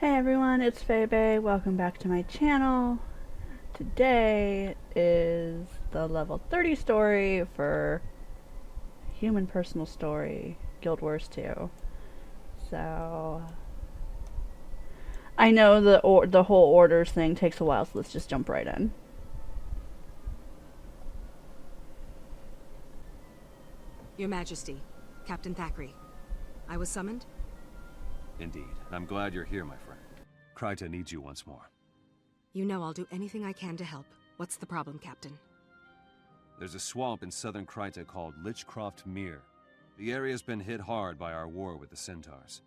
Hey everyone, it's Febe. Welcome back to my channel. Today is the level 30 story for Human Personal Story, Guild Wars 2. So I know the whole orders thing takes a while, so let's just jump right in. Your Majesty, Captain Thackeray. I was summoned? Indeed. I'm glad you're here, my friend. Kryta needs you once more. You know I'll do anything I can to help. What's the problem, Captain? There's a swamp in southern Kryta called Lichcroft Mere. The area's been hit hard by our war with the Centaurs.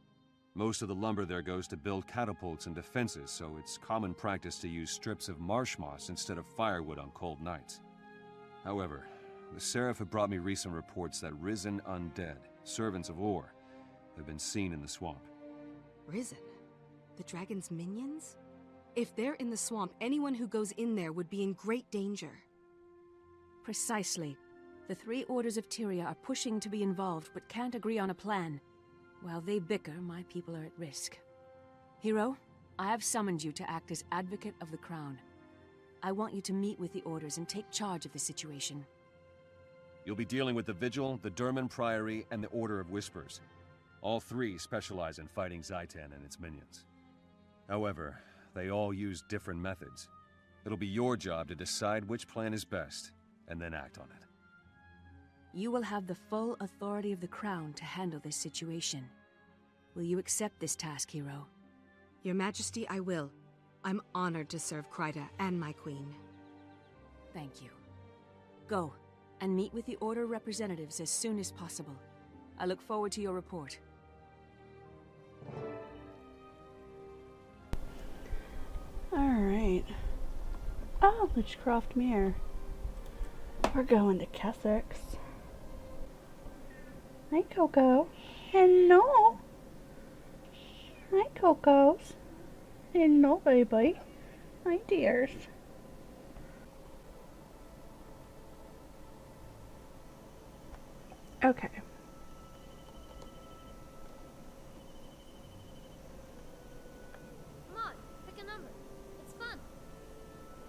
Most of the lumber there goes to build catapults and defenses, so it's common practice to use strips of marsh moss instead of firewood on cold nights. However, the Seraph have brought me recent reports that risen undead, servants of Or, have been seen in the swamp. Risen? The dragon's minions? If they're in the swamp, anyone who goes in there would be in great danger. Precisely. The three Orders of Tyria are pushing to be involved, but can't agree on a plan. While they bicker, my people are at risk. Hero, I have summoned you to act as advocate of the Crown. I want you to meet with the Orders and take charge of the situation. You'll be dealing with the Vigil, the Durman Priory, and the Order of Whispers. All three specialize in fighting Zaitan and its minions. However, they all use different methods. It'll be your job to decide which plan is best, and then act on it. You will have the full authority of the Crown to handle this situation. Will you accept this task, Hero? Your Majesty, I will. I'm honored to serve Kryta and my queen. Thank you. Go, and meet with the Order representatives as soon as possible. I look forward to your report. Alright. Oh, Lichcroft Mere. We're going to Kessex. Hi, Coco. Hello. Hi, Cocos. Hello, baby. Hi, dears. Okay. Come on, pick a number. It's fun.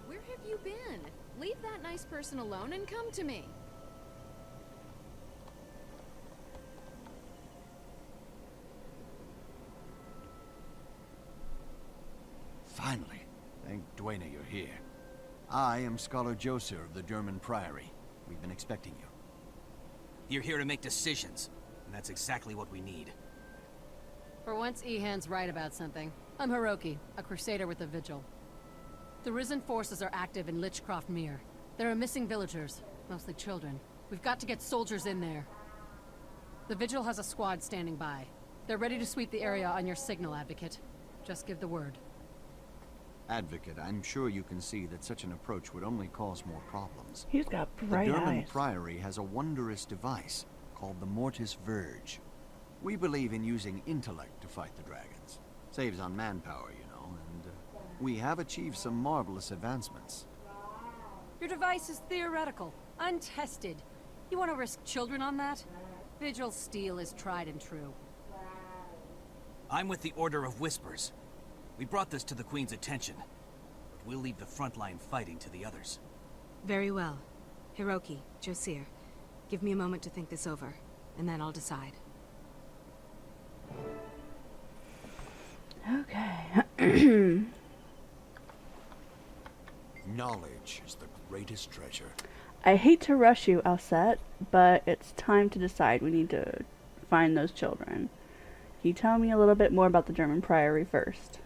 Where have you been? Leave that nice person alone and come to me. Finally. Thank Dwayne you're here. I am Scholar Joser of the Durman Priory. We've been expecting you. You're here to make decisions, and that's exactly what we need. For once, Ehan's right about something. I'm Hiroki, a crusader with the Vigil. The Risen forces are active in Lichcroft Mere. There are missing villagers, mostly children. We've got to get soldiers in there. The Vigil has a squad standing by. They're ready to sweep the area on your signal, Advocate. Just give the word. Advocate, I'm sure you can see that such an approach would only cause more problems. He's got bright The Durman eyes. Priory has a wondrous device called the Mortis Verge. We believe in using intellect to fight the dragons. Saves on manpower, you know, and we have achieved some marvelous advancements. Your device is theoretical, untested. You want to risk children on that? Vigil steel is tried and true. I'm with the Order of Whispers. We brought this to the Queen's attention, but we'll leave the frontline fighting to the others. Very well. Hiroki, Josir, give me a moment to think this over, and then I'll decide. Okay. Knowledge is the greatest treasure. I hate to rush you, Alcette, but it's time to decide. We need to find those children. Can you tell me a little bit more about the Durman Priory first?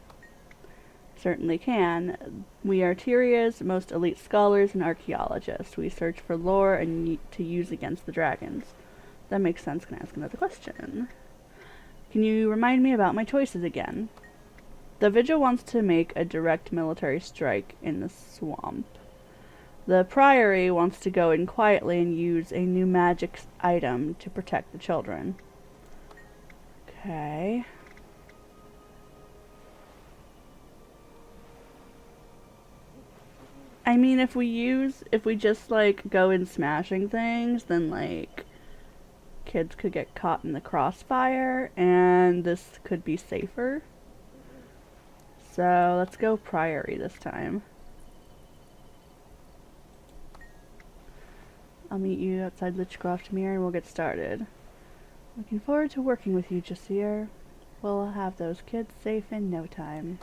Certainly can. We are Tyria's most elite scholars and archaeologists. We search for lore and to use against the dragons. That makes sense. Can I ask another question? Can you remind me about my choices again? The Vigil wants to make a direct military strike in the swamp. The Priory wants to go in quietly and use a new magic item to protect the children. Okay. I mean, if we just, like, go in smashing things, then, like, kids could get caught in the crossfire, and this could be safer. So let's go Priory this time. I'll meet you outside Lichcroft Mere and we'll get started. Looking forward to working with you, Jasir. We'll have those kids safe in no time.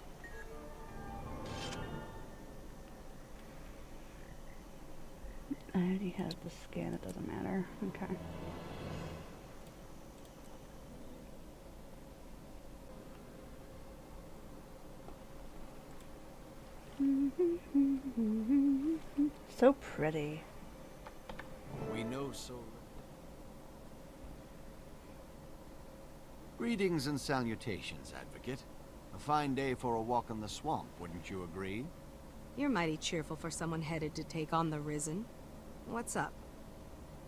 I already have the scan, it doesn't matter. Okay. So pretty. We know so little. Greetings and salutations, Advocate. A fine day for a walk in the swamp, wouldn't you agree? You're mighty cheerful for someone headed to take on the Risen. What's up?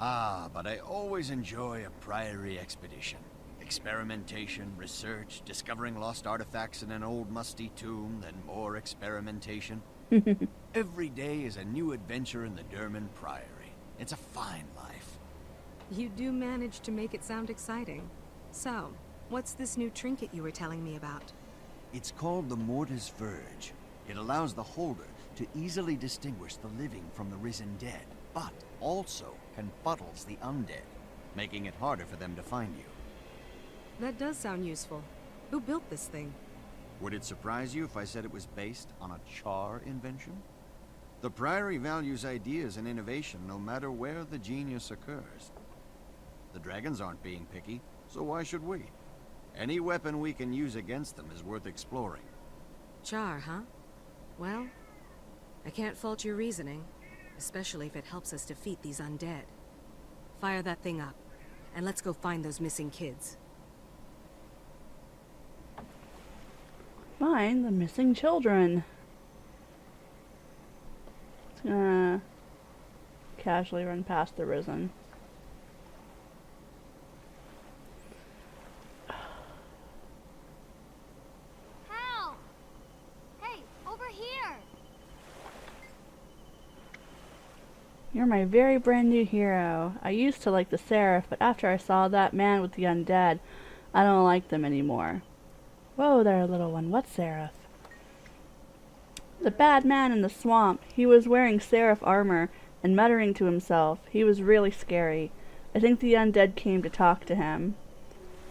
Ah, but I always enjoy a Priory expedition. Experimentation, research, discovering lost artifacts in an old musty tomb, then more experimentation. Every day is a new adventure in the Derman Priory. It's a fine life. You do manage to make it sound exciting. So, what's this new trinket you were telling me about? It's called the Mortis Verge. It allows the holder to easily distinguish the living from the risen dead, but also confuddles the undead, making it harder for them to find you. That does sound useful. Who built this thing? Would it surprise you if I said it was based on a Char invention? The Priory values ideas and innovation no matter where the genius occurs. The dragons aren't being picky, so why should we? Any weapon we can use against them is worth exploring. Char, huh? Well, I can't fault your reasoning, especially if it helps us defeat these undead. Fire that thing up, and let's go find those missing kids. Find the missing children. It's gonna casually run past the Risen. Help! Hey, over here! You're my very brand new hero. I used to like the Seraph, but after I saw that man with the undead, I don't like them anymore. Whoa there, little one. What Seraph? The bad man in the swamp. He was wearing Seraph armor and muttering to himself. He was really scary. I think the undead came to talk to him.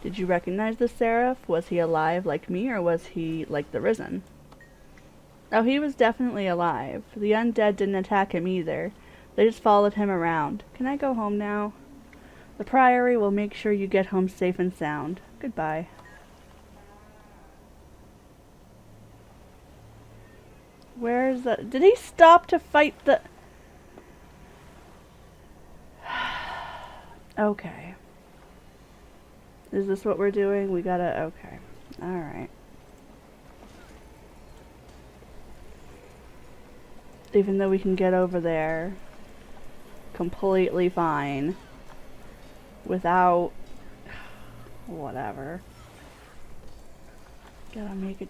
Did you recognize the Seraph? Was he alive like me, or was he like the Risen? Oh, he was definitely alive. The undead didn't attack him either. They just followed him around. Can I go home now? The Priory will make sure you get home safe and sound. Goodbye. Where's the... Did he stop to fight the... Okay. Is this what we're doing? We gotta... Okay. Alright. Even though we can get over there completely fine without... Whatever. Gotta make it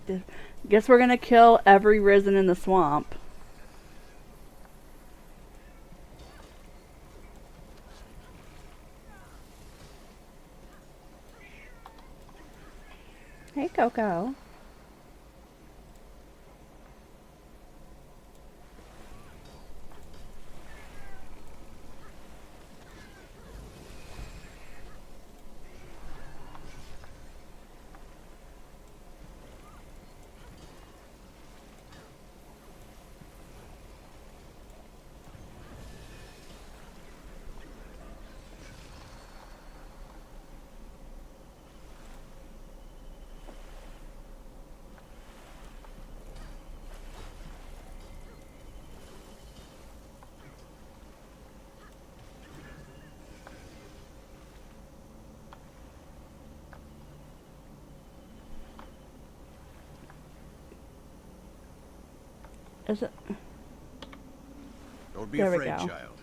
guess we're gonna kill every Risen in the swamp. Hey, Coco. Is it? Don't be There we afraid, go. child.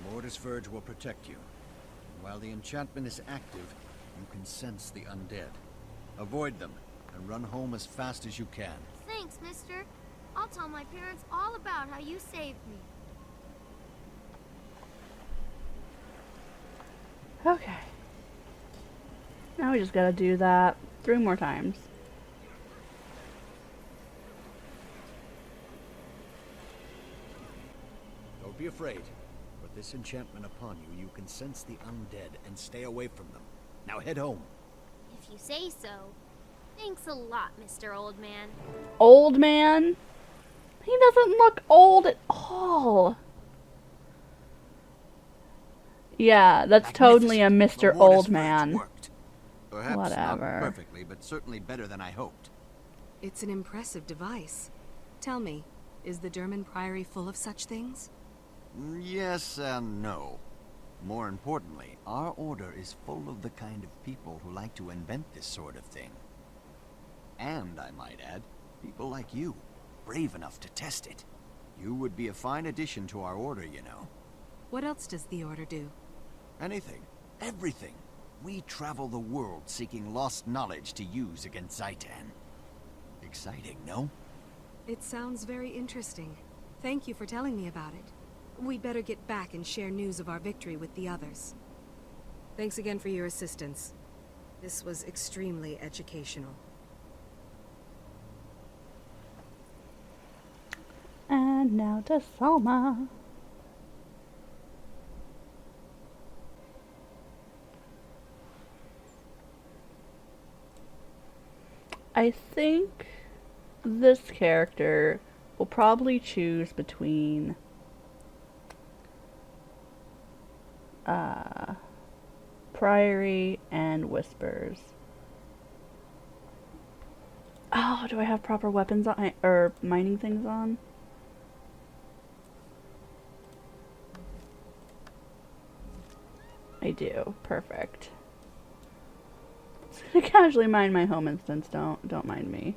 The Mortis Verge will protect you. And while the enchantment is active, you can sense the undead. Avoid them, and run home as fast as you can. Thanks, mister. I'll tell my parents all about how you saved me. Okay. Now we just gotta do that 3 more times. be afraid. With this enchantment upon you, you can sense the undead and stay away from them. Now head home. If you say so. Thanks a lot, Mr. Old Man. Old man? He doesn't look old at all. Yeah, that's totally a Mr. The Old mortis verge man. worked. Perhaps Whatever. not perfectly, but certainly better than I hoped. It's an impressive device. Tell me, is the German Priory full of such things? Yes and no. More importantly, our order is full of the kind of people who like to invent this sort of thing. And, I might add, people like you, brave enough to test it. You would be a fine addition to our order, you know. What else does the Order do? Anything. Everything. We travel the world seeking lost knowledge to use against Zaitan. Exciting, no? It sounds very interesting. Thank you for telling me about it. We'd better get back and share news of our victory with the others. Thanks again for your assistance. This was extremely educational. And now to Selma. I think this character will probably choose between Priory and Whispers. Oh, do I have proper weapons on, or mining things on? I do. Perfect. Just gonna casually mine my home instance. Don't mind me.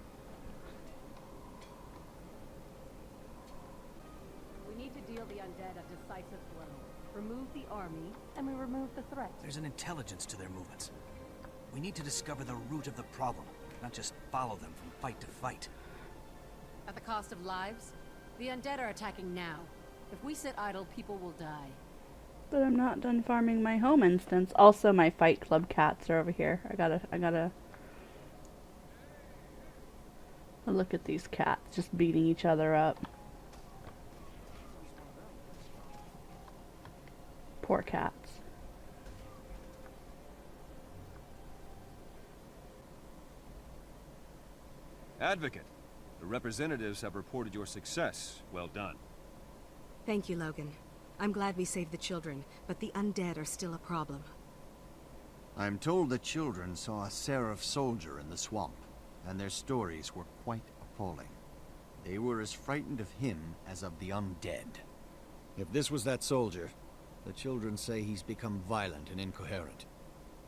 We need to deal the undead a decisive blow. Remove the army, and we remove the threat. There's an intelligence to their movements. We need to discover the root of the problem, not just follow them from fight to fight. At the cost of lives, the undead are attacking now. If we sit idle, people will die. But I'm not done farming my home instance. Also, my Fight Club cats are over here. I gotta look at these cats just beating each other up. Poor cats. Advocate, the representatives have reported your success. Well done. Thank you, Logan. I'm glad we saved the children, but the undead are still a problem. I'm told the children saw a Seraph soldier in the swamp, and their stories were quite appalling. They were as frightened of him as of the undead. If this was that soldier, the children say he's become violent and incoherent.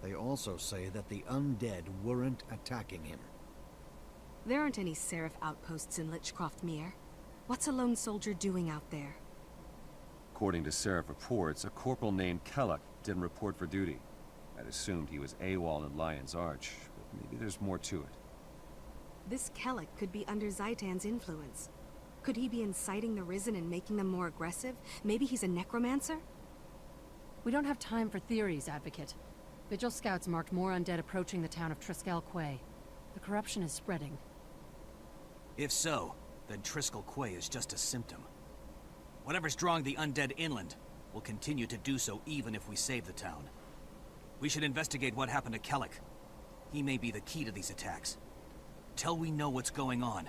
They also say that the undead weren't attacking him. There aren't any Seraph outposts in Lichcroft Mere. What's a lone soldier doing out there? According to Seraph reports, a corporal named Kellock didn't report for duty. I'd assumed he was AWOL in Lion's Arch, but maybe there's more to it. This Kellock could be under Zaitan's influence. Could he be inciting the Risen and making them more aggressive? Maybe he's a necromancer? We don't have time for theories, Advocate. Vigil scouts marked more undead approaching the town of Triskel Quay. The corruption is spreading. If so, then Triskel Quay is just a symptom. Whatever's drawing the undead inland will continue to do so even if we save the town. We should investigate what happened to Kellock. He may be the key to these attacks. Till we know what's going on,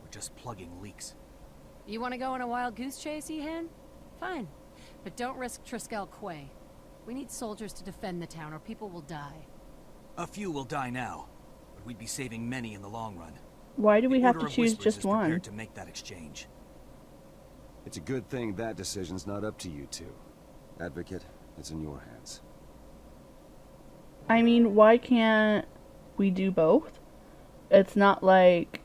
we're just plugging leaks. You want to go on a wild goose chase, Ehan? Fine. But don't risk Triskel Quay. We need soldiers to defend the town or people will die. A few will die now, but we'd be saving many in the long run. Why do we The have Order to of choose Whispers just is one? prepared to make that exchange. It's a good thing that decision's not up to you two. Advocate, it's in your hands. I mean, why can't we do both? It's not like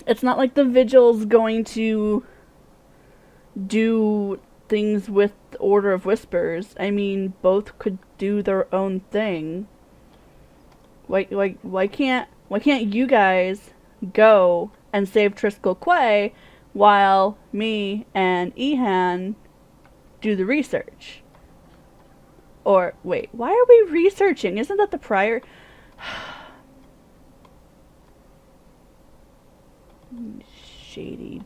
the Vigil's going to do things with the Order of Whispers. I mean, both could do their own thing. Why can't you guys go and save Triskel Quay while me and Ehan do the research? Or, wait, why are we researching? Isn't that the prior... Shady.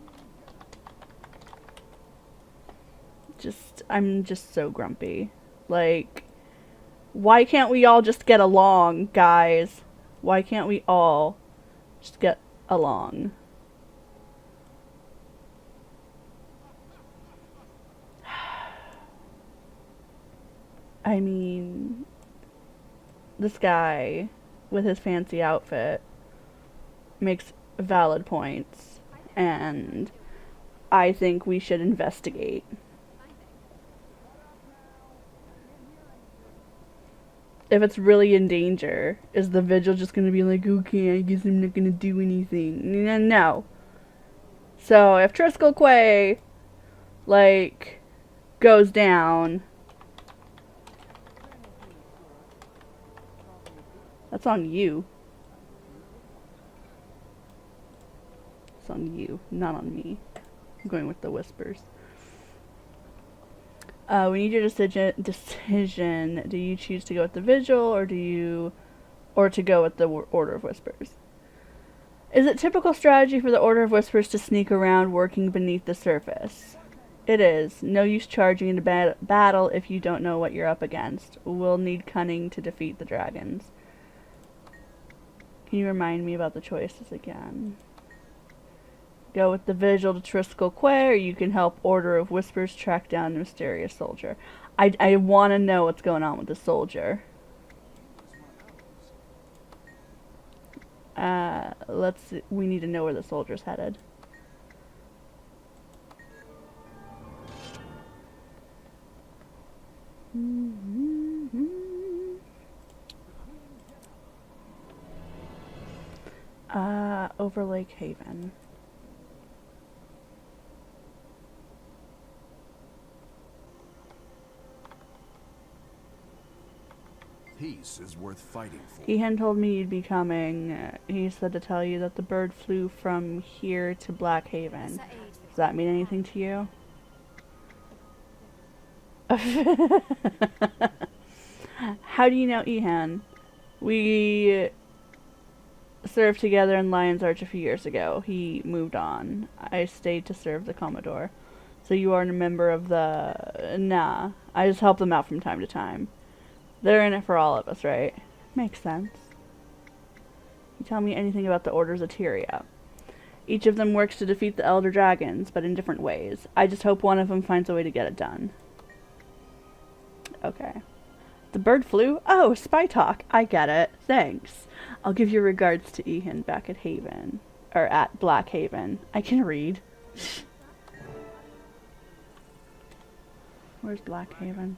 I'm just so grumpy. Like, why can't we all just get along, guys? Why can't we all just get along? I mean, this guy with his fancy outfit makes valid points, and I think we should investigate. If it's really in danger, is the vigil just gonna be like, okay, I guess I'm not gonna do anything? No. So if Triskel Quay, like, goes down, that's on you. It's on you, not on me. I'm going with the whispers. We need your decision. Do you choose to go with the vigil, or to go with the Order of Whispers? Is it typical strategy for the Order of Whispers to sneak around, working beneath the surface? It is. No use charging into battle if you don't know what you're up against. We'll need cunning to defeat the dragons. Can you remind me about the choices again? Go with the vigil to Triskel Quay, or you can help Order of Whispers track down the mysterious soldier. I want to know what's going on with the soldier. Let's see. We need to know where the soldier's headed. Over Lake Haven. Peace is worth fighting for. He had told me you'd be coming. He said to tell you that the bird flew from here to Black Haven. Does that mean anything to you? How do you know Ihan? We served together in Lion's Arch a few years ago. He moved on. I stayed to serve the Commodore. So you are a member of the... Nah. I just help them out from time to time. They're in it for all of us, right? Makes sense. You tell me anything about the Orders of Tyria. Each of them works to defeat the Elder Dragons, but in different ways. I just hope one of them finds a way to get it done. Okay. The bird flew? Oh, spy talk. I get it. Thanks. I'll give your regards to Ihan back at Haven. Or at Black Haven. I can read. Where's Black Haven?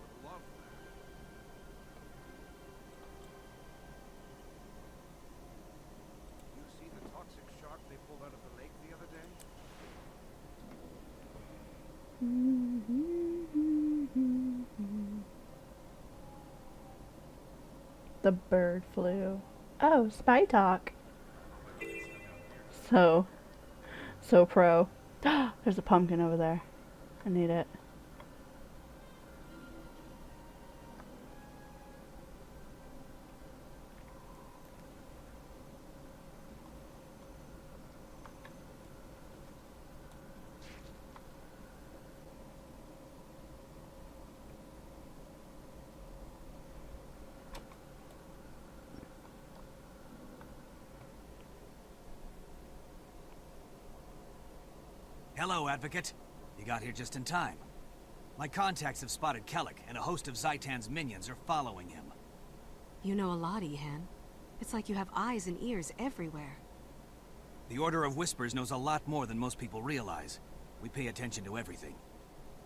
The bird flew. Oh, spy talk. So pro. There's a pumpkin over there. I need it. Hello, Advocate. You got here just in time. My contacts have spotted Kellic, and a host of Zaitan's minions are following him. You know a lot, Ihan. It's like you have eyes and ears everywhere. The Order of Whispers knows a lot more than most people realize. We pay attention to everything.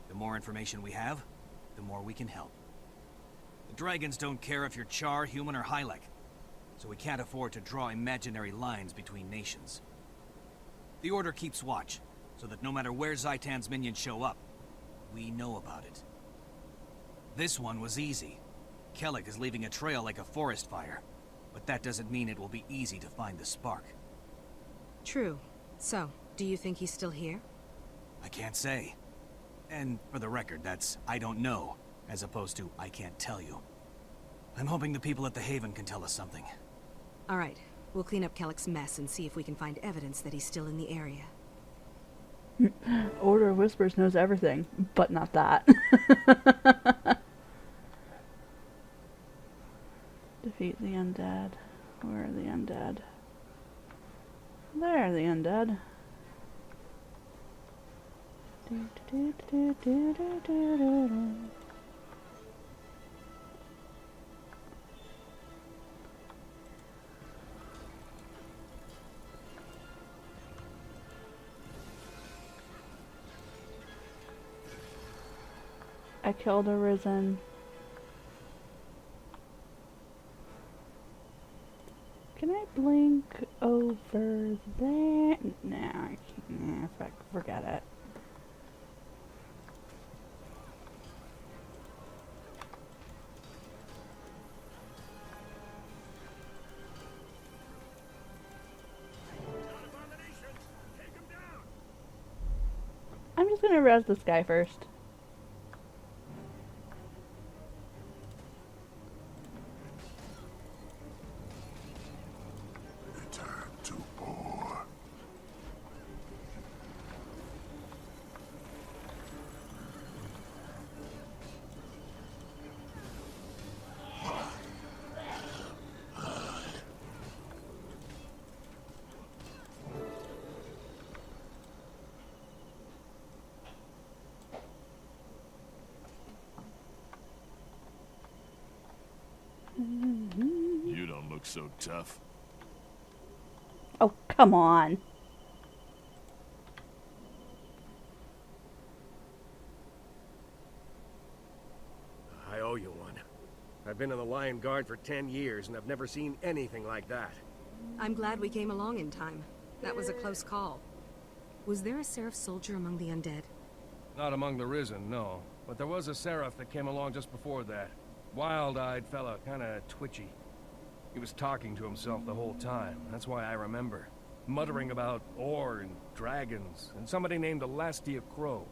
The more information we have, the more we can help. The dragons don't care if you're Char, human, or Hylek, so we can't afford to draw imaginary lines between nations. The Order keeps watch, so that no matter where Zaitan's minions show up, we know about it. This one was easy. Kellic is leaving a trail like a forest fire, but that doesn't mean it will be easy to find the spark. True. So, do you think he's still here? I can't say. And for the record, that's I don't know, as opposed to I can't tell you. I'm hoping the people at the Haven can tell us something. Alright, we'll clean up Kellic's mess and see if we can find evidence that he's still in the area. Order of Whispers knows everything, but not that. Defeat the undead. Where are the undead? There are the undead. I killed a risen. Can I blink over there? No, I can't. Forget it. I'm just gonna res this guy first. Return to war. You don't look so tough. Oh, come on. I owe you one. I've been in the Lion Guard for 10 years, and I've never seen anything like that. I'm glad we came along in time. That was a close call. Was there a Seraph soldier among the undead? Not among the risen, no. But there was a Seraph that came along just before that. Wild-eyed fella, kinda twitchy. He was talking to himself the whole time. That's why I remember. Muttering about ore and dragons, and somebody named Elastia Crow.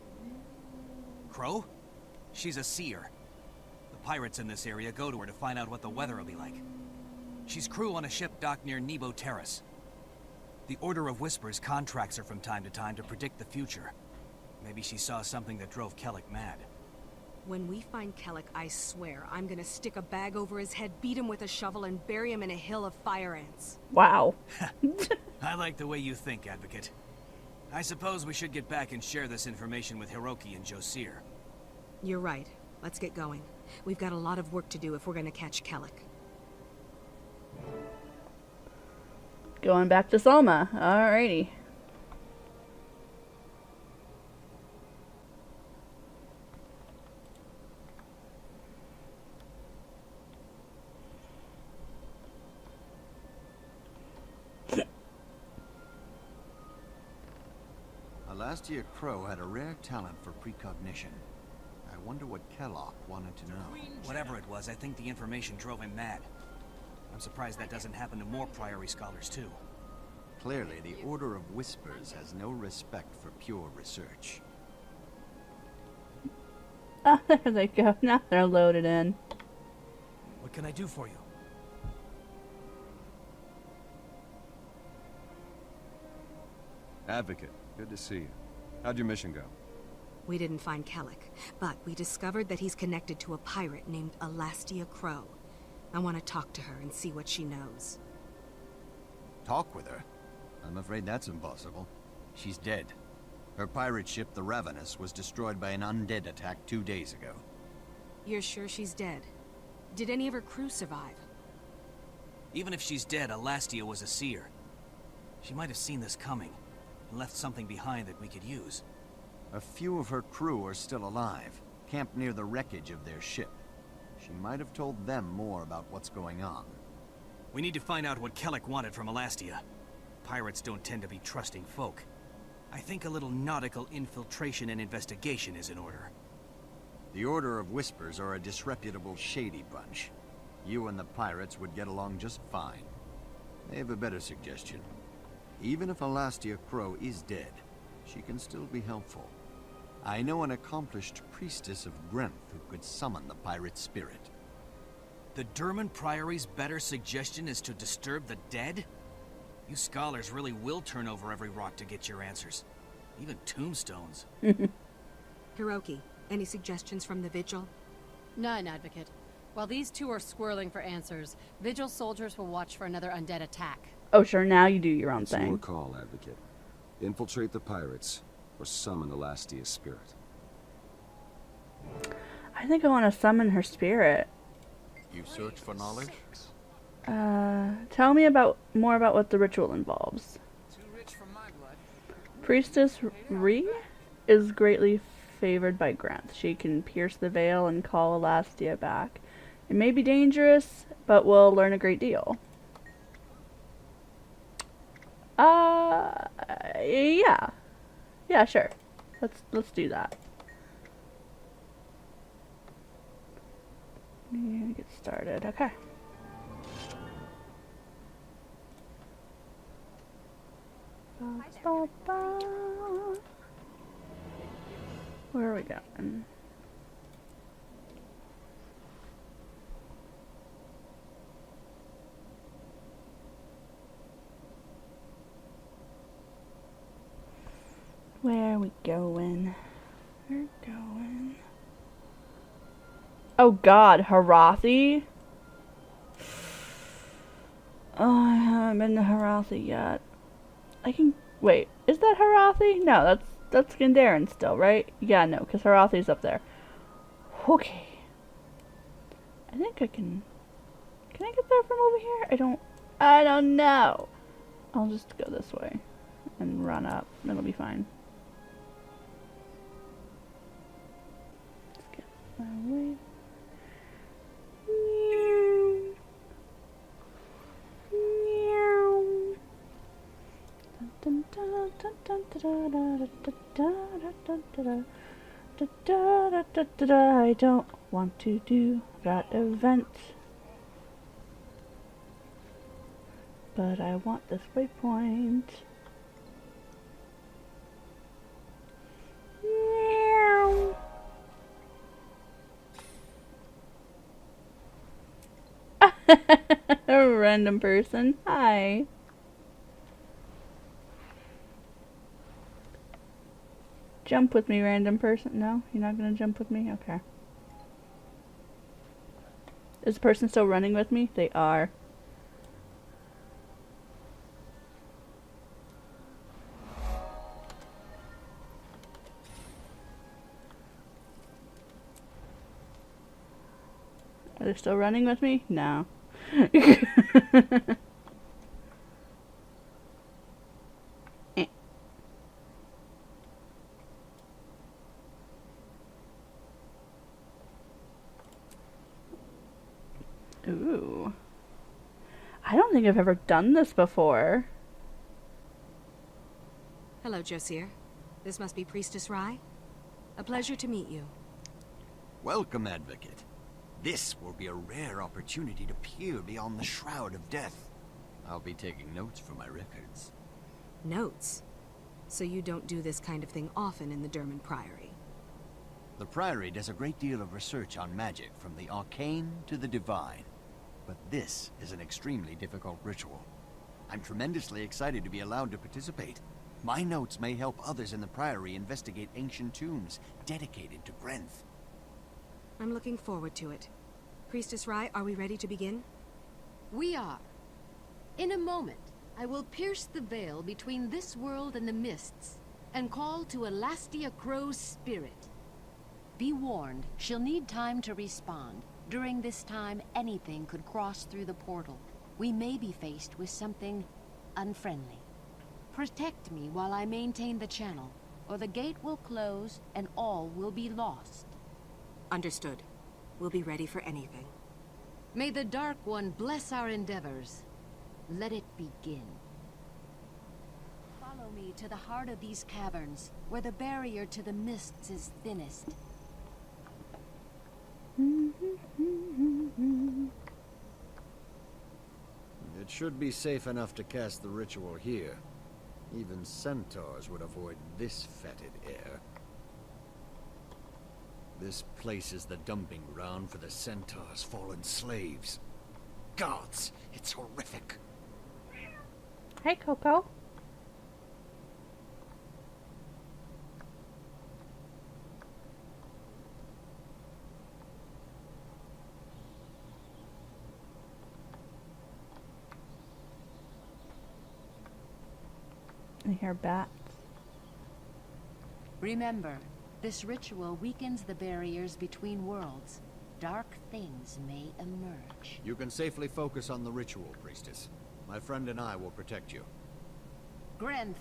Crow? She's a seer. The pirates in this area go to her to find out what the weather will be like. She's crew on a ship docked near Nebo Terrace. The Order of Whispers contracts her from time to predict the future. Maybe she saw something that drove Kellic mad. When we find Kellic, I swear, I'm gonna stick a bag over his head, beat him with a shovel, and bury him in a hill of fire ants. Wow. I like the way you think, Advocate. I suppose we should get back and share this information with Hiroki and Josir. You're right. Let's get going. We've got a lot of work to do if we're gonna catch Kellic. Going back to Selma. Alrighty. Elastia Crow had a rare talent for precognition. I wonder what Kelloc wanted to know. Whatever it was, I think the information drove him mad. I'm surprised that doesn't happen to more Priory scholars, too. Clearly, the Order of Whispers has no respect for pure research. Oh, there they go. Now they're loaded in. What can I do for you? Advocate, good to see you. How'd your mission go? We didn't find Kellic, but we discovered that he's connected to a pirate named Elastia Crow. I want to talk to her and see what she knows. Talk with her? I'm afraid that's impossible. She's dead. Her pirate ship, the Ravenous, was destroyed by an undead attack 2 days ago. You're sure she's dead? Did any of her crew survive? Even if she's dead, Elastia was a seer. She might have seen this coming, and left something behind that we could use. A few of her crew are still alive, camped near the wreckage of their ship. She might have told them more about what's going on. We need to find out what Kellic wanted from Elastia. Pirates don't tend to be trusting folk. I think a little nautical infiltration and investigation is in order. The Order of Whispers are a disreputable, shady bunch. You and the pirates would get along just fine. I have a better suggestion. Even if Elastia Crow is dead, she can still be helpful. I know an accomplished priestess of Grenth who could summon the pirate spirit. The Durman Priory's better suggestion is to disturb the dead? You scholars really will turn over every rock to get your answers. Even tombstones. Hiroki, any suggestions from the Vigil? None, Advocate. While these two are squirreling for answers, Vigil soldiers will watch for another undead attack. Oh, sure, now you do your own It's your thing. call, Advocate. Infiltrate the pirates, or summon the Lastia spirit. I think I want to summon her spirit. You search for knowledge? Tell me more about what the ritual involves. Priestess Ree is greatly favored by Granth. She can pierce the veil and call Elastia back. It may be dangerous, but we'll learn a great deal. Yeah. Yeah, sure. Let's do that. Yeah, get started. Okay. Where are we going? Where are we going? We're going. Oh God, Harathi? Oh, I haven't been to Harathi yet. I can wait. Is that Harathi? No, that's Gandharan still, right? Yeah, no, because Harathi's up there. Okay. I think I can. Can I get there from over here? I don't know. I'll just go this way and run up. It'll be fine. Let's get my way. I don't want to do that event, but I want this waypoint. A random person. Hi. Jump with me, random person. No? You're not gonna jump with me? Okay. Is the person still running with me? They are. Are they still running with me? No. Ooh. I don't think I've ever done this before. Hello, Josir. This must be Priestess Rai. A pleasure to meet you. Welcome, Advocate. This will be a rare opportunity to peer beyond the shroud of death. I'll be taking notes for my records. Notes? So you don't do this kind of thing often in the Derman Priory? The Priory does a great deal of research on magic, from the arcane to the divine. But this is an extremely difficult ritual. I'm tremendously excited to be allowed to participate. My notes may help others in the Priory investigate ancient tombs dedicated to Grenth. I'm looking forward to it. Priestess Rai, are we ready to begin? We are. In a moment, I will pierce the veil between this world and the mists, and call to Elastia Crow's spirit. Be warned, she'll need time to respond. During this time, anything could cross through the portal. We may be faced with something unfriendly. Protect me while I maintain the channel, or the gate will close and all will be lost. Understood. We'll be ready for anything. May the Dark One bless our endeavors. Let it begin. Follow me to the heart of these caverns, where the barrier to the mists is thinnest. It should be safe enough to cast the ritual here. Even centaurs would avoid this fetid air. This place is the dumping ground for the centaurs' fallen slaves. Gods, it's horrific. Hi, Coco. I hear bats. Remember, this ritual weakens the barriers between worlds. Dark things may emerge. You can safely focus on the ritual, Priestess. My friend and I will protect you. Grenth,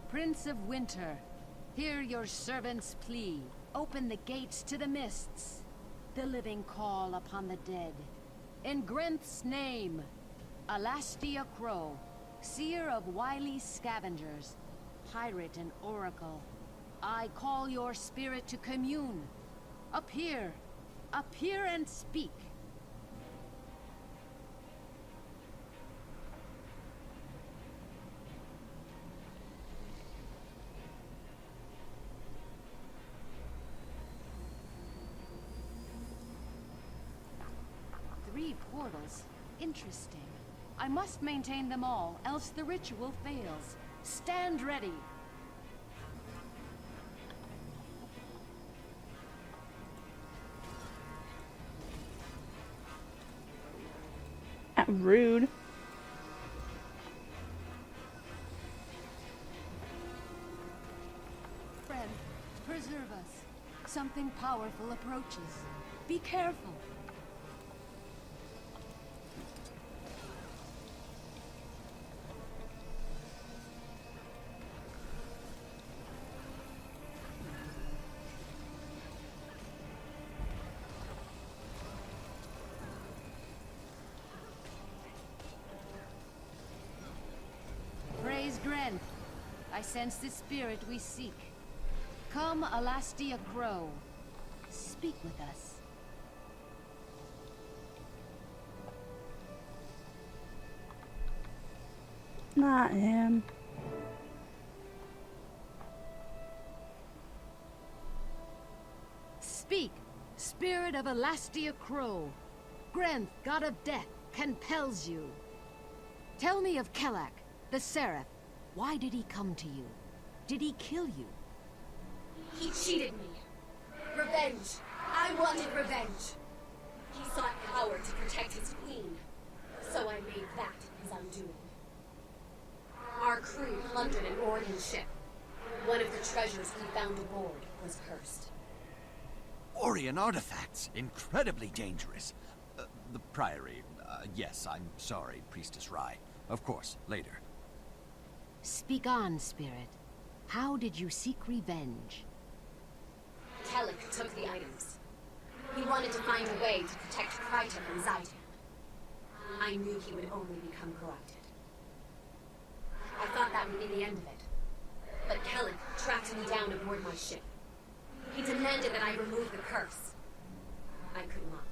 Prince of Winter, hear your servant's plea. Open the gates to the mists. The living call upon the dead. In Grenth's name, Alastia Crow, seer of wily scavengers, pirate and oracle, I call your spirit to commune. Appear and speak. Three portals. Interesting. I must maintain them all, else the ritual fails. Stand ready. Rude. Friend, preserve us. Something powerful approaches. Be careful. Praise Grenth. I sense the spirit we seek. Come, Alastia Crow. Speak with us. Not him. Speak, spirit of Alastia Crow. Grenth, god of death, compels you. Tell me of Kelak, the Seraph. Why did he come to you? Did he kill you? He cheated me. Revenge. I wanted revenge. He sought power to protect his queen. So I made that his undoing. Our crew plundered an Orient ship. One of the treasures we found aboard was cursed. Orient artifacts! Incredibly dangerous. The Priory. Yes, I'm sorry, Priestess Rye. Of course, later. Speak on, spirit. How did you seek revenge? Kellic took the items. He wanted to find a way to protect Kryta from Zaitan. I knew he would only become corrupted. I thought that would be the end of it. But Kellic tracked me down aboard my ship. He demanded that I remove the curse. I could not.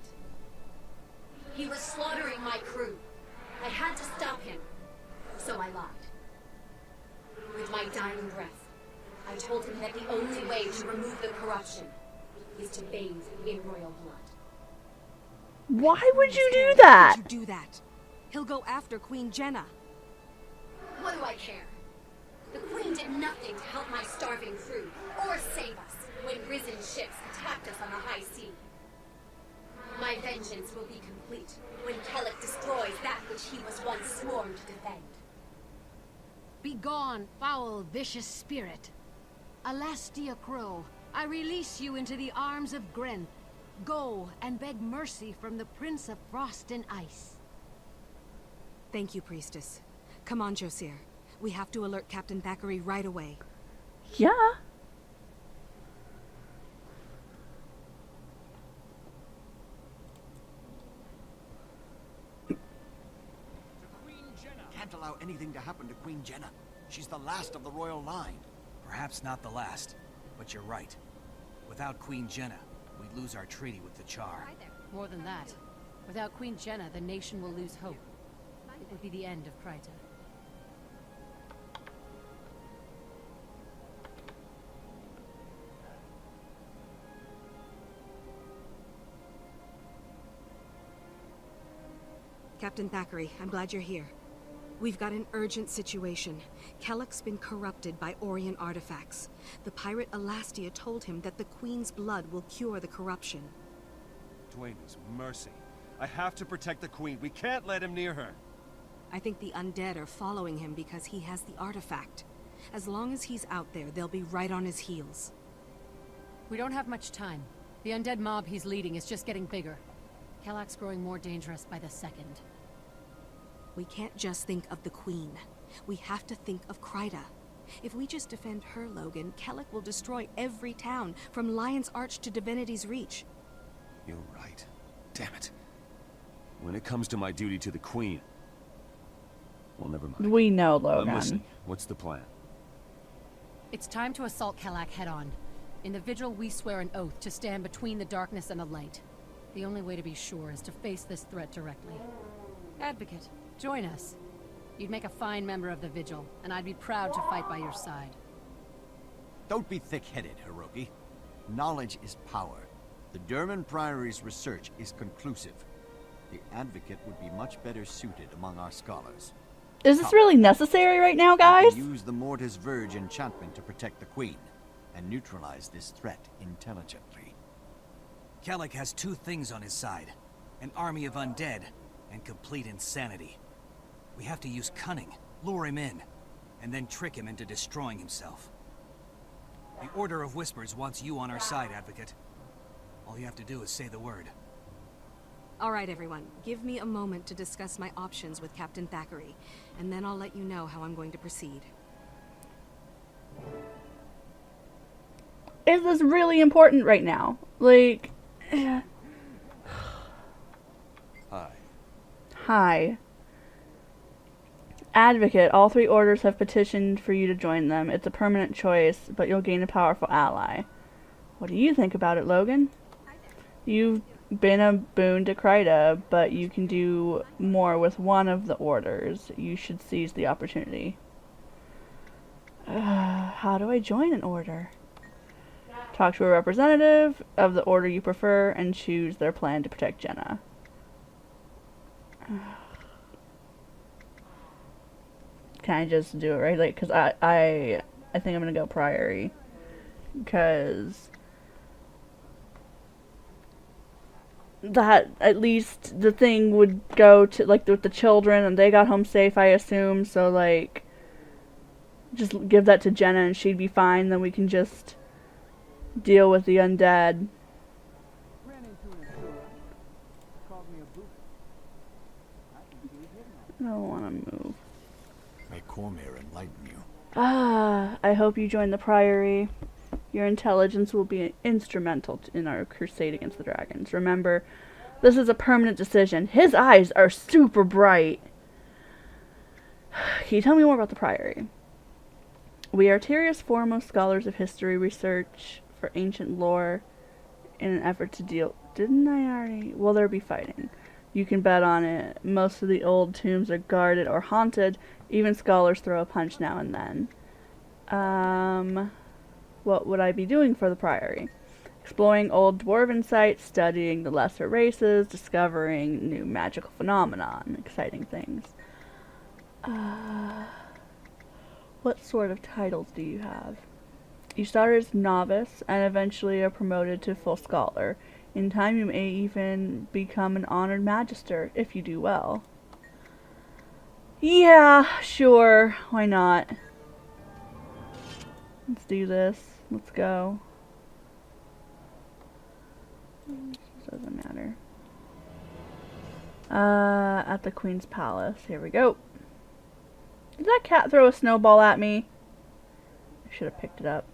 He was slaughtering my crew. I had to stop him. So I lied. With my dying breath, I told him that the only way to remove the corruption is to bathe in royal blood. Why would you do that? Why would you do that? He'll go after Queen Jenna. What do I care? The Queen did nothing to help my starving crew, or save us when risen ships attacked us on the high sea. My vengeance will be complete when Kellic destroys that which he was once sworn to defend. Begone, foul, vicious spirit. Alastia Crow, I release you into the arms of Grenth. Go and beg mercy from the Prince of Frost and Ice. Thank you, Priestess. Come on, Josir. We have to alert Captain Thackeray right away. Yeah. Can't allow anything to happen to Queen Jenna. She's the last of the royal line. Perhaps not the last, but you're right. Without Queen Jenna, we'd lose our treaty with the Char. More than that, without Queen Jenna, the nation will lose hope. It would be the end of Kryta. Captain Thackeray, I'm glad you're here. We've got an urgent situation. Kellic's been corrupted by Orient artifacts. The pirate Alastia told him that the Queen's blood will cure the corruption. Dwayne's mercy. I have to protect the Queen. We can't let him near her. I think the undead are following him because he has the artifact. As long as he's out there, they'll be right on his heels. We don't have much time. The undead mob he's leading is just getting bigger. Kellog's growing more dangerous by the second. We can't just think of the Queen. We have to think of Kryta. If we just defend her, Logan, Kelloc will destroy every town, from Lion's Arch to Divinity's Reach. You're right. Damn it. When it comes to my duty to the Queen... Well, never mind. We know, Logan. I'm listening. What's the plan? It's time to assault Kellogg head-on. In the Vigil, we swear an oath to stand between the darkness and the light. The only way to be sure is to face this threat directly. Advocate, join us. You'd make a fine member of the Vigil, and I'd be proud to fight by your side. Don't be thick-headed, Hiroki. Knowledge is power. The Durman Priory's research is conclusive. The Advocate would be much better suited among our scholars. Is this really necessary right now, guys? Use the Mortis Verge enchantment to protect the Queen, and neutralize this threat intelligently. Kelloc has two things on his side. An army of undead, and complete insanity. We have to use cunning, lure him in, and then trick him into destroying himself. The Order of Whispers wants you on our side, Advocate. All you have to do is say the word. All right, everyone. Give me a moment to discuss my options with Captain Thackeray, and then I'll let you know how I'm going to proceed. Is this really important right now? Like... Hi. Advocate, all three orders have petitioned for you to join them. It's a permanent choice, but you'll gain a powerful ally. What do you think about it, Logan? You've been a boon to Kryta, but you can do more with one of the orders. You should seize the opportunity. How do I join an order? Talk to a representative of the order you prefer and choose their plan to protect Jenna. Can I just do it, right? Like, cause I think I'm gonna go Priory, cause that at least the thing would go to like with the children, and they got home safe, I assume. So like, just give that to Jenna, and she'd be fine. Then we can just deal with the undead. I don't want to move. May Cormir enlighten you. I hope you join the Priory. Your intelligence will be instrumental in our crusade against the dragons. Remember, this is a permanent decision. His eyes are super bright. Can you tell me more about the Priory? We are Tyria's foremost scholars of history research for ancient lore in an effort to deal... Didn't I already... Will there be fighting? You can bet on it. Most of the old tombs are guarded or haunted. Even scholars throw a punch now and then. What would I be doing for the Priory? Exploring old dwarven sites, studying the lesser races, discovering new magical phenomenon, exciting things. What sort of titles do you have? You start as novice and eventually are promoted to full scholar. In time you may even become an honored magister if you do well. Yeah, sure, why not? Let's do this. Let's go. Doesn't matter. At the Queen's Palace. Here we go. Did that cat throw a snowball at me? I should have picked it up.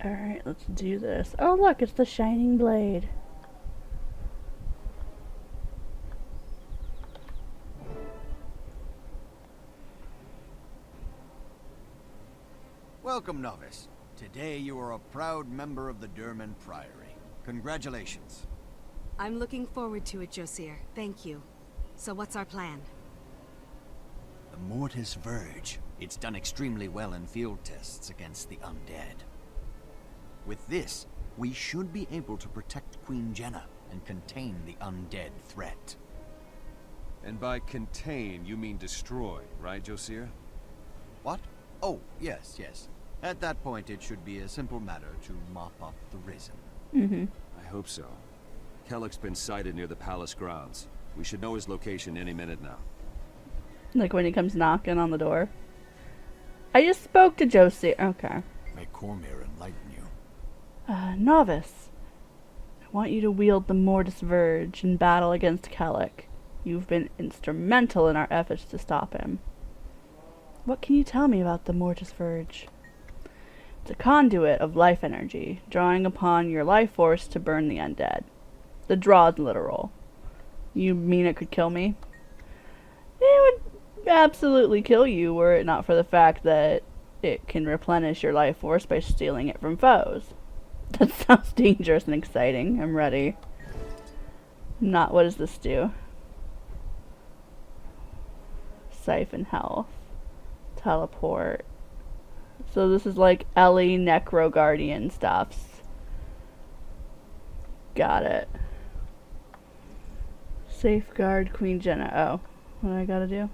Alright, let's do this. Oh look, it's the Shining Blade. Welcome, novice. Today you are a proud member of the Durman Priory. Congratulations. I'm looking forward to it, Josir. Thank you. So what's our plan? The Mortis Verge. It's done extremely well in field tests against the undead. With this, we should be able to protect Queen Jenna and contain the undead threat. And by contain, you mean destroy, right, Josir? What? Oh, yes, yes. At that point, it should be a simple matter to mop up the Risen. I hope so. Kellog's been sighted near the palace grounds. We should know his location any minute now. Like when he comes knocking on the door. I just spoke to Josie. Okay. May Cormyr enlighten you. Novice. I want you to wield the Mortis Verge in battle against Kellic. You've been instrumental in our efforts to stop him. What can you tell me about the Mortis Verge? It's a conduit of life energy, drawing upon your life force to burn the undead. The draw is literal. You mean it could kill me? It would absolutely kill you were it not for the fact that it can replenish your life force by stealing it from foes. That sounds dangerous and exciting. I'm ready. Not, what does this do? Siphon health. Teleport. So this is like Ellie Necro Guardian stuffs. Got it. Safeguard Queen Jenna. Oh, what do I gotta do?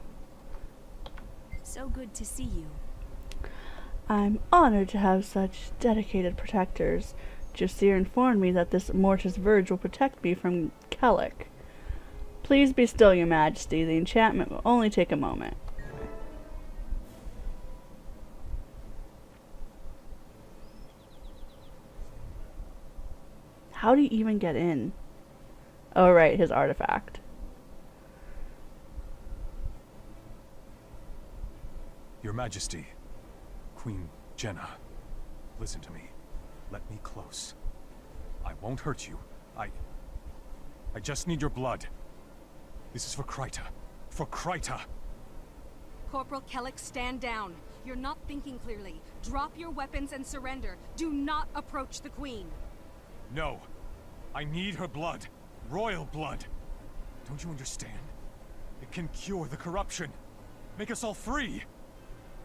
So good to see you. I'm honored to have such dedicated protectors. Jasir informed me that this Mortis Verge will protect me from Kellic. Please be still, Your Majesty. The enchantment will only take a moment. How do you even get in? Oh, right, his artifact. Your Majesty, Queen Jenna, listen to me. Let me close. I won't hurt you. I just need your blood. This is for Kryta. For Kryta! Corporal Kellic, stand down. You're not thinking clearly. Drop your weapons and surrender. Do not approach the Queen. No. I need her blood. Royal blood. Don't you understand? It can cure the corruption. Make us all free.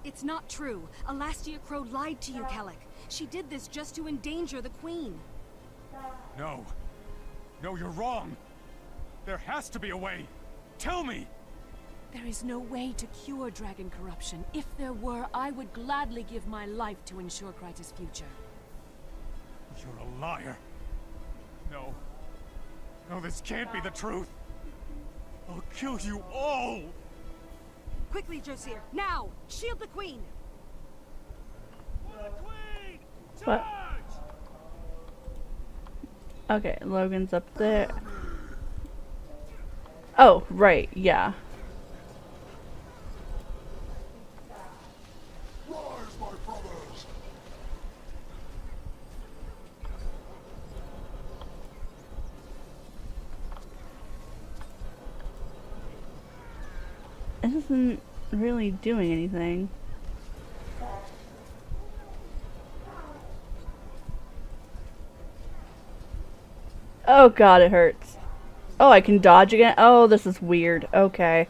It's not true. Alastia Crow lied to you, Kellic. She did this just to endanger the Queen. No. No, you're wrong. There has to be a way. Tell me! There is no way to cure dragon corruption. If there were, I would gladly give my life to ensure Kryta's future. You're a liar. No. No, this can't be the truth. I'll kill you all! Quickly, Josir. Now! Shield the Queen! What? Okay, Logan's up there. Oh, right, yeah. Rise, my brothers! It isn't really doing anything. Oh god, it hurts. Oh, I can dodge again? Oh, this is weird. Okay.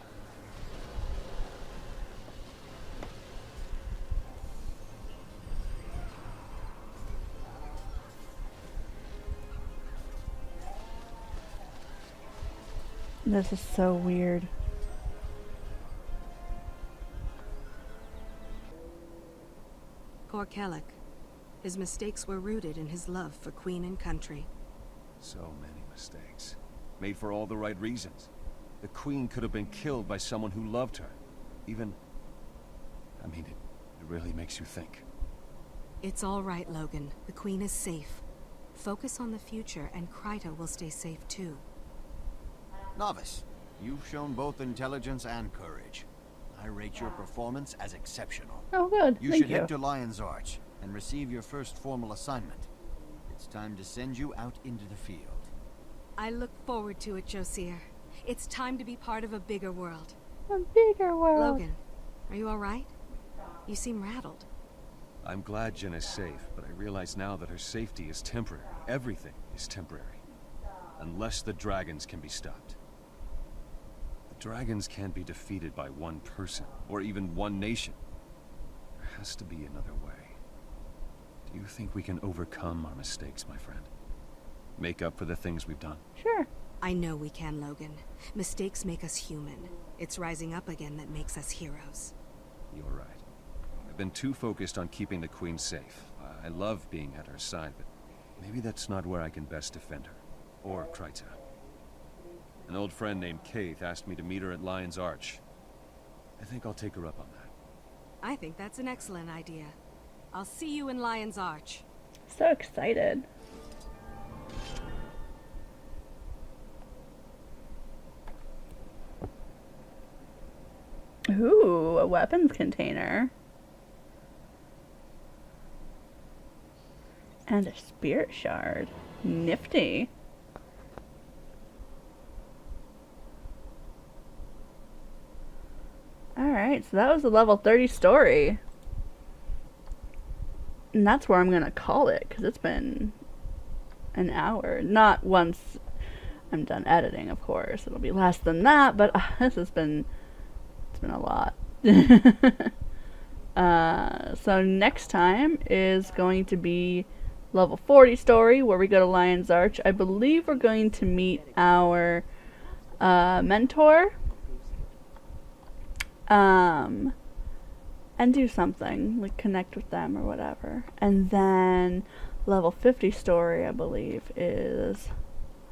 This is so weird. Poor Kellic. His mistakes were rooted in his love for Queen and country. So many mistakes. Made for all the right reasons. The Queen could have been killed by someone who loved her. Even... I mean, it really makes you think. It's all right, Logan. The Queen is safe. Focus on the future, and Kryta will stay safe too. Novice, you've shown both intelligence and courage. I rate your performance as exceptional. Oh, good. You Thank should you. head to Lion's Arch and receive your first formal assignment. It's time to send you out into the field. I look forward to it, Josir. It's time to be part of a bigger world. A bigger world. Logan, are you all right? You seem rattled. I'm glad Jenna's safe, but I realize now that her safety is temporary. Everything is temporary. Unless the dragons can be stopped. The dragons can't be defeated by one person, or even one nation. There has to be another way. Do you think we can overcome our mistakes, my friend? Make up for the things we've done? Sure. I know we can, Logan. Mistakes make us human. It's rising up again that makes us heroes. You're right. I've been too focused on keeping the Queen safe. I love being at her side, but maybe that's not where I can best defend her. Or Kryta. An old friend named Kaith asked me to meet her at Lion's Arch. I think I'll take her up on that. I think that's an excellent idea. I'll see you in Lion's Arch. So excited. Ooh, a weapons container. And a spirit shard. Nifty. Alright, so that was a level 30 story. And that's where I'm gonna call it, because it's been an hour. Not once I'm done editing, of course. It'll be less than that, but this has been... it's been a lot. So next time is going to be level 40 story, where we go to Lion's Arch. I believe we're going to meet our mentor. And do something, like connect with them or whatever. And then level 50 story, I believe, is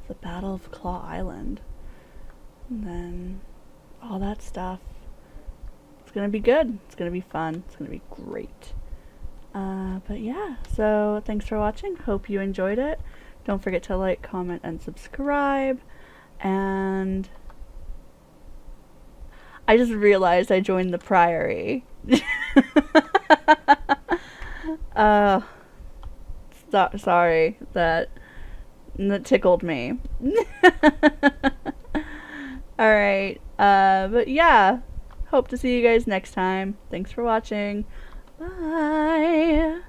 the Battle of Claw Island. And then all that stuff. It's gonna be good. It's gonna be fun. It's gonna be great. But yeah, so thanks for watching. Hope you enjoyed it. Don't forget to like, comment, and subscribe. And I just realized I joined the Priory. Sorry, that tickled me. Alright, but yeah, hope to see you guys next time. Thanks for watching. Bye.